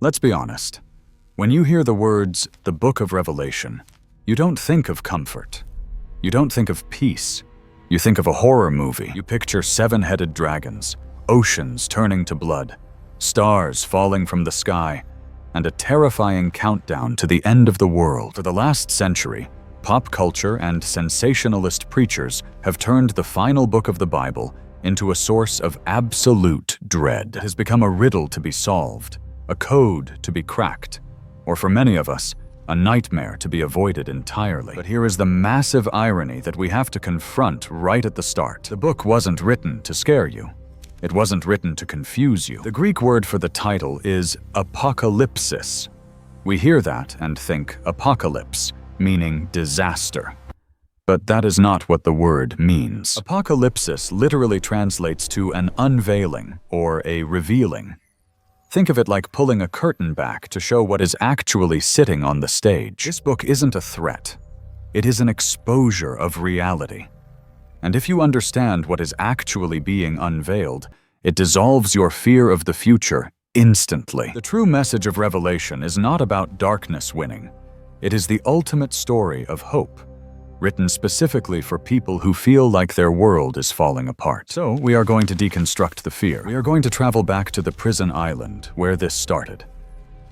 Let's be honest. When you hear the words, the Book of Revelation, you don't think of comfort. You don't think of peace. You think of a horror movie. You picture seven-headed dragons, oceans turning to blood, stars falling from the sky, and a terrifying countdown to the end of the world. For the last century, pop culture and sensationalist preachers have turned the final book of the Bible into a source of absolute dread. It has become a riddle to be solved, a code to be cracked, or for many of us, a nightmare to be avoided entirely. But here is the massive irony that we have to confront right at the start. The book wasn't written to scare you. It wasn't written to confuse you. The Greek word for the title is apocalypsis. We hear that and think apocalypse, meaning disaster. But that is not what the word means. Apocalypsis literally translates to an unveiling or a revealing. Think of it like pulling a curtain back to show what is actually sitting on the stage. This book isn't a threat. It is an exposure of reality. And if you understand what is actually being unveiled, it dissolves your fear of the future instantly. The true message of Revelation is not about darkness winning. It is the ultimate story of hope, written specifically for people who feel like their world is falling apart. So we are going to deconstruct the fear. We are going to travel back to the prison island where this started.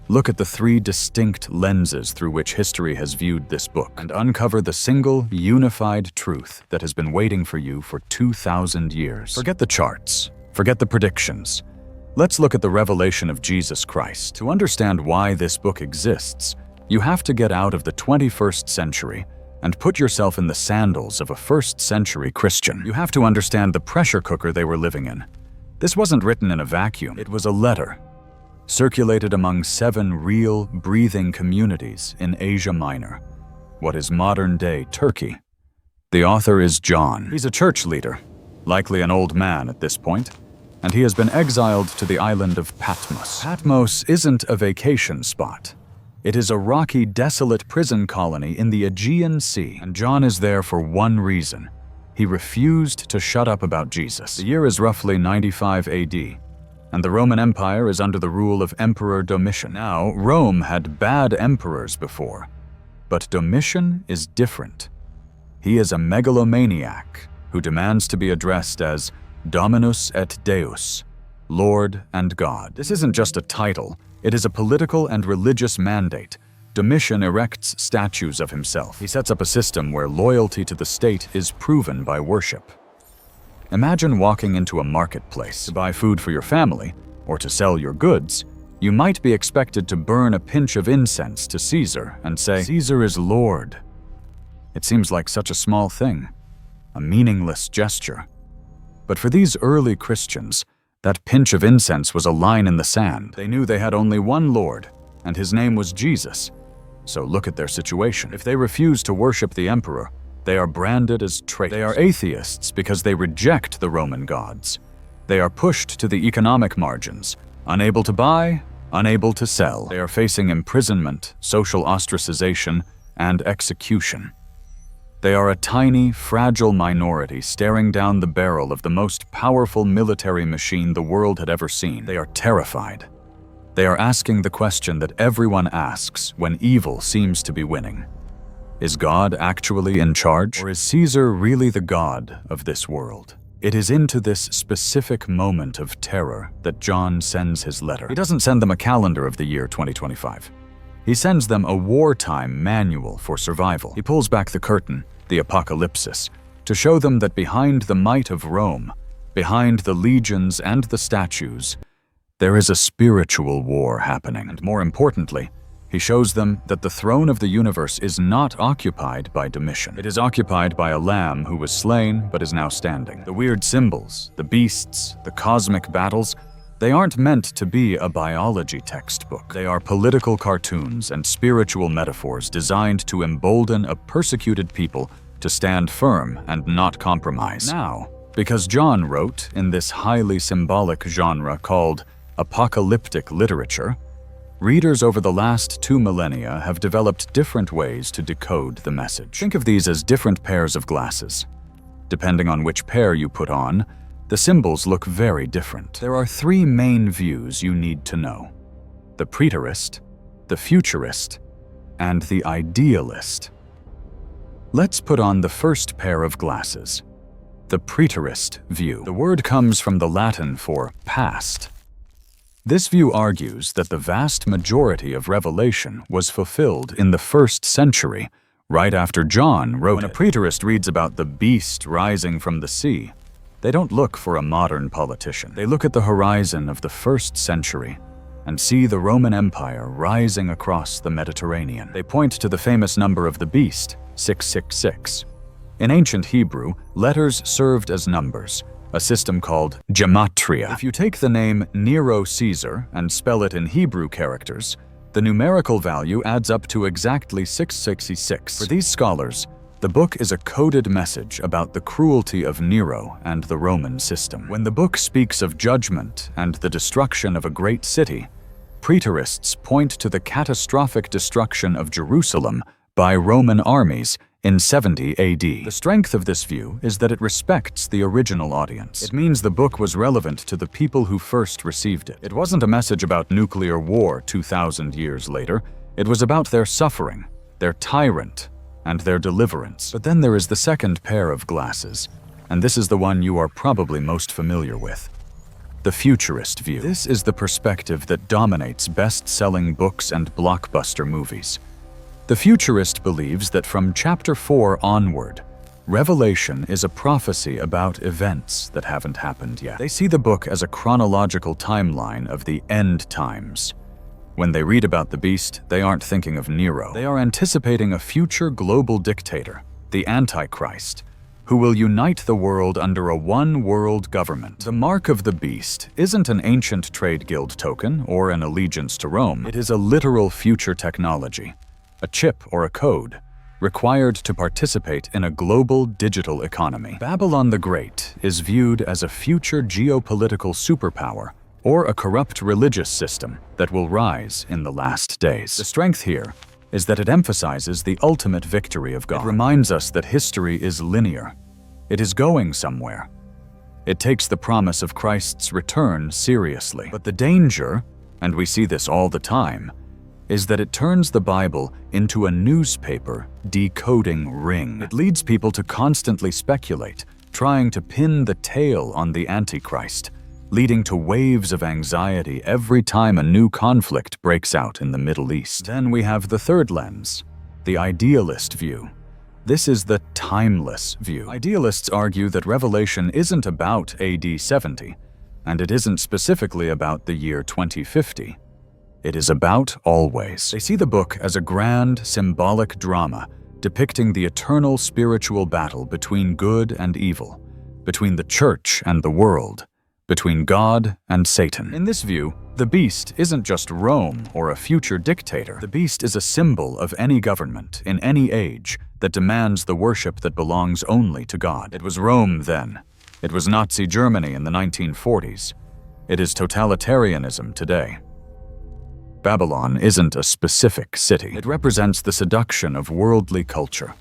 Look at the three distinct lenses through which history has viewed this book and uncover the single, unified truth that has been waiting for you for 2,000 years. Forget the charts. Forget the predictions. Let's look at the revelation of Jesus Christ. To understand why this book exists, you have to get out of the 21st century and put yourself in the sandals of a first-century Christian. You have to understand the pressure cooker they were living in. This wasn't written in a vacuum. It was a letter, circulated among 7 real, breathing communities in Asia Minor, what is modern-day Turkey. The author is John. He's a church leader, likely an old man at this point, and he has been exiled to the island of Patmos. Patmos isn't a vacation spot. It is a rocky, desolate prison colony in the Aegean Sea, and John is there for one reason. He refused to shut up about Jesus. The year is roughly 95 AD. And the Roman Empire is under the rule of Emperor Domitian. Now, Rome had bad emperors before, but Domitian is different. He is a megalomaniac who demands to be addressed as Dominus et Deus, Lord and God. This isn't just a title, it is a political and religious mandate. Domitian erects statues of himself. He sets up a system where loyalty to the state is proven by worship. Imagine walking into a marketplace to buy food for your family or to sell your goods. You might be expected to burn a pinch of incense to Caesar and say, "Caesar is Lord." It seems like such a small thing, a meaningless gesture. But for these early Christians, that pinch of incense was a line in the sand. They knew they had only one Lord, and his name was Jesus. So look at their situation. If they refuse to worship the emperor, they are branded as traitors. They are atheists because they reject the Roman gods. They are pushed to the economic margins, unable to buy, unable to sell. They are facing imprisonment, social ostracization, and execution. They are a tiny, fragile minority staring down the barrel of the most powerful military machine the world had ever seen. They are terrified. They are asking the question that everyone asks when evil seems to be winning. Is God actually in charge? Or is Caesar really the god of this world? It is into this specific moment of terror that John sends his letter. He doesn't send them a calendar of the year 2025. He sends them a wartime manual for survival. He pulls back the curtain, the apocalypsis, to show them that behind the might of Rome, behind the legions and the statues, there is a spiritual war happening. And more importantly, he shows them that the throne of the universe is not occupied by Domitian. It is occupied by a lamb who was slain but is now standing. The weird symbols, the beasts, the cosmic battles, they aren't meant to be a biology textbook. They are political cartoons and spiritual metaphors designed to embolden a persecuted people to stand firm and not compromise. Now, because John wrote in this highly symbolic genre called apocalyptic literature, readers over the last 2 millennia have developed different ways to decode the message. Think of these as different pairs of glasses. Depending on which pair you put on, the symbols look very different. There are 3 main views you need to know. the preterist, the futurist, and the idealist. Let's put on the first pair of glasses, the preterist view. The word comes from the Latin for past. This view argues that the vast majority of Revelation was fulfilled in the 1st century, right after John wrote it. When a preterist reads about the beast rising from the sea, they don't look for a modern politician. They look at the horizon of the 1st century and see the Roman Empire rising across the Mediterranean. They point to the famous number of the beast, 666. In ancient Hebrew, letters served as numbers, a system called gematria. If you take the name Nero Caesar and spell it in Hebrew characters, the numerical value adds up to exactly 666. For these scholars, the book is a coded message about the cruelty of Nero and the Roman system. When the book speaks of judgment and the destruction of a great city, preterists point to the catastrophic destruction of Jerusalem by Roman armies in 70 AD. The strength of this view is that it respects the original audience. It means the book was relevant to the people who first received it. It wasn't a message about nuclear war 2,000 years later. It was about their suffering, their tyrant, and their deliverance. But then there is the second pair of glasses, and this is the one you are probably most familiar with. The futurist view. This is the perspective that dominates best-selling books and blockbuster movies. The futurist believes that from chapter 4 onward, Revelation is a prophecy about events that haven't happened yet. They see the book as a chronological timeline of the end times. When they read about the beast, they aren't thinking of Nero. They are anticipating a future global dictator, the Antichrist, who will unite the world under a one-world government. The mark of the beast isn't an ancient trade guild token or an allegiance to Rome. It is a literal future technology, a chip or a code, required to participate in a global digital economy. Babylon the Great is viewed as a future geopolitical superpower or a corrupt religious system that will rise in the last days. The strength here is that it emphasizes the ultimate victory of God. It reminds us that history is linear. It is going somewhere. It takes the promise of Christ's return seriously. But the danger, and we see this all the time, is that it turns the Bible into a newspaper decoding ring. It leads people to constantly speculate, trying to pin the tail on the Antichrist, leading to waves of anxiety every time a new conflict breaks out in the Middle East. Then we have the third lens, the idealist view. This is the timeless view. Idealists argue that Revelation isn't about AD 70, and it isn't specifically about the year 2050. It is about always. They see the book as a grand, symbolic drama depicting the eternal spiritual battle between good and evil, between the church and the world, between God and Satan. In this view, the beast isn't just Rome or a future dictator. The beast is a symbol of any government in any age that demands the worship that belongs only to God. It was Rome then. It was Nazi Germany in the 1940s. It is totalitarianism today. Babylon isn't a specific city. It represents the seduction of worldly culture,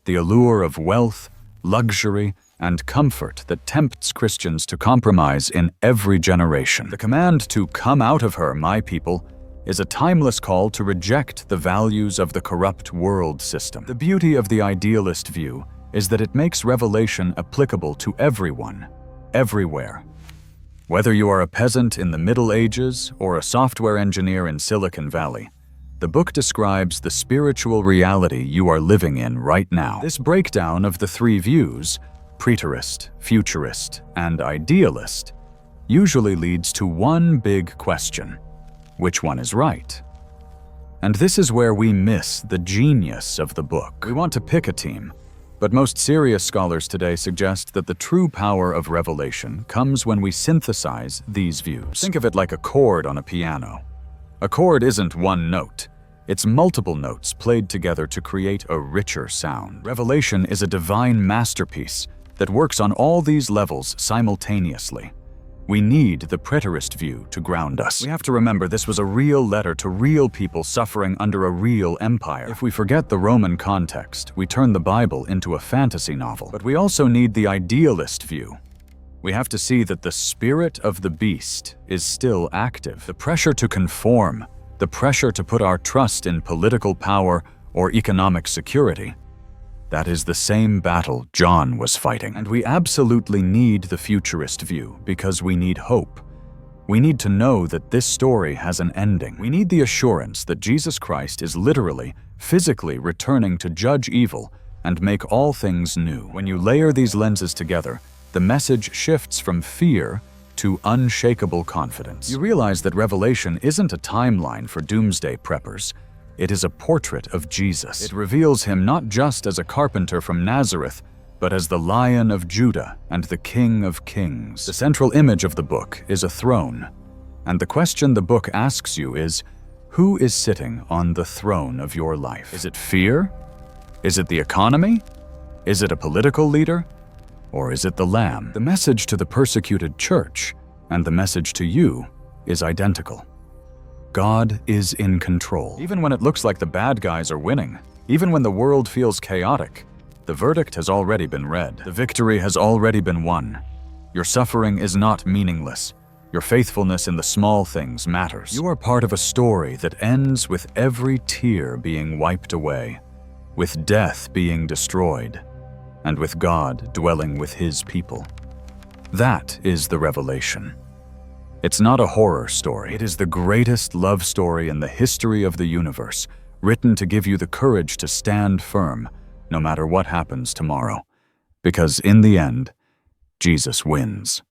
the allure of wealth, luxury, and comfort that tempts Christians to compromise in every generation. The command to come out of her, my people, is a timeless call to reject the values of the corrupt world system. The beauty of the idealist view is that it makes Revelation applicable to everyone, everywhere. Whether you are a peasant in the Middle Ages or a software engineer in Silicon Valley, the book describes the spiritual reality you are living in right now. This breakdown of the three views, preterist, futurist, and idealist, usually leads to one big question: which one is right? And this is where we miss the genius of the book. We want to pick a team, but most serious scholars today suggest that the true power of Revelation comes when we synthesize these views. Think of it like a chord on a piano. A chord isn't one note. It's multiple notes played together to create a richer sound. Revelation is a divine masterpiece that works on all these levels simultaneously. We need the preterist view to ground us. We have to remember this was a real letter to real people suffering under a real empire. If we forget the Roman context, we turn the Bible into a fantasy novel. But we also need the idealist view. We have to see that the spirit of the beast is still active. The pressure to conform, the pressure to put our trust in political power or economic security. That is the same battle John was fighting. And we absolutely need the futurist view because we need hope. We need to know that this story has an ending. We need the assurance that Jesus Christ is literally, physically returning to judge evil and make all things new. When you layer these lenses together, the message shifts from fear to unshakable confidence. You realize that Revelation isn't a timeline for doomsday preppers. It is a portrait of Jesus. It reveals him not just as a carpenter from Nazareth, but as the Lion of Judah and the King of Kings. The central image of the book is a throne, and the question the book asks you is, who is sitting on the throne of your life? Is it fear? Is it the economy? Is it a political leader? Or is it the Lamb? The message to the persecuted church and the message to you is identical. God is in control. Even when it looks like the bad guys are winning, even when the world feels chaotic, the verdict has already been read. The victory has already been won. Your suffering is not meaningless. Your faithfulness in the small things matters. You are part of a story that ends with every tear being wiped away, with death being destroyed, and with God dwelling with his people. That is the revelation. It's not a horror story. It is the greatest love story in the history of the universe, written to give you the courage to stand firm, no matter what happens tomorrow. Because in the end, Jesus wins.